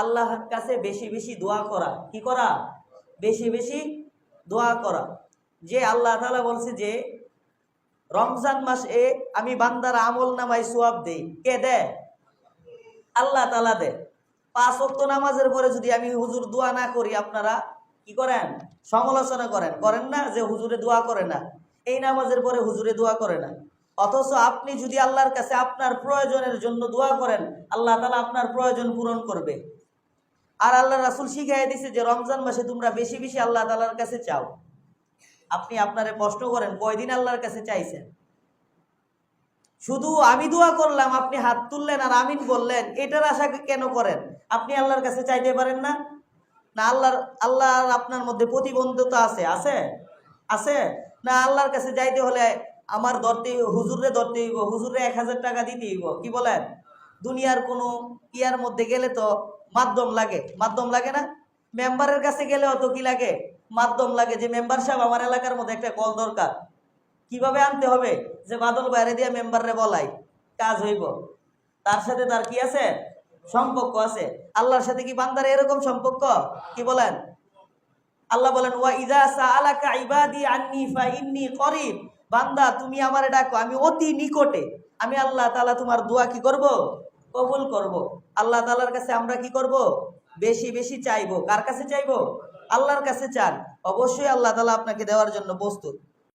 আল্লাহর কাছে বেশি বেশি দোয়া করা। কি করা? বেশি বেশি দোয়া করা। যে আল্লাহ তাআলা বলছে যে রমজান মাসে আমি বান্দার আমল নামায় সওয়াব দেই। কে দেয়? আল্লাহ তাআলা দেয়। 5 ওয়াক্ত নামাজের পরে যদি আমি হুজুর দোয়া না করি, আপনারা কি করেন? সমালোচনা করেন না যে হুজুরে দোয়া করে না, এই নামাজের পরে হুজুরে দোয়া করে না। অথচ আপনি যদি আল্লাহর কাছে আপনার প্রয়োজনের জন্য দোয়া করেন, আল্লাহ তাআলা আপনার প্রয়োজন পূরণ করবে। আর আল্লাহ রাসূল শিখাইয়া দিয়েছে যে রমজান মাসে তোমরা বেশি বেশি আল্লাহ তাআলার কাছে চাও। আপনি আপনারে প্রশ্ন করেন, কয়দিন আল্লাহর কাছে চাইছেন? শুধু আমি দোয়া করলাম, আপনি হাত তুললেন আর আমিন বললেন, এটার আশা কেন করেন? আপনি আল্লাহর কাছে চাইতে পারেন না? না আল্লাহর আপনার মধ্যে প্রতিবন্ধকতা আছে? আছে আছে না? আল্লাহর কাছে যাইতে হলে আমার হুজুরে ধরতে হইব, হুজুরে 1000 টাকা দিতে হইব। কি বলেন? দুনিয়ার কোনো ইয়ার মধ্যে গেলে তো মাধ্যম লাগে না? মেম্বারের কাছে গেলেও তো কি লাগে? মাধ্যম লাগে, যে মেম্বার সাহেব আমার এলাকার মধ্যে একটা কল দরকার। কিভাবে আনতে হবে? যে বাদল বাইরে দিয়ে মেম্বারে বলাই, কাজ হইব। তার সাথে তার কি আছে? সম্পর্ক আছে। আল্লাহর সাথে কি বান্দার এরকম সম্পর্ক? কি বলেন? আল্লাহ বলেন, ওয়া ইযা সাআলাকা ইবাদি আন্নী ফাইন্নী করিব। বান্দা তুমি আমারে ডাকো, আমি অতি নিকটে। আমি আল্লাহ তাআলা তোমার দোয়া কি করব? কবুল করব। আল্লাহ তাআলার কাছে আমরা কি করব? বেশি বেশি চাইবো। কার কাছে চাইবো? আল্লাহর কাছে চান, অবশ্যই আল্লাহ তাআলা আপনাকে দেওয়ার জন্য প্রস্তুত।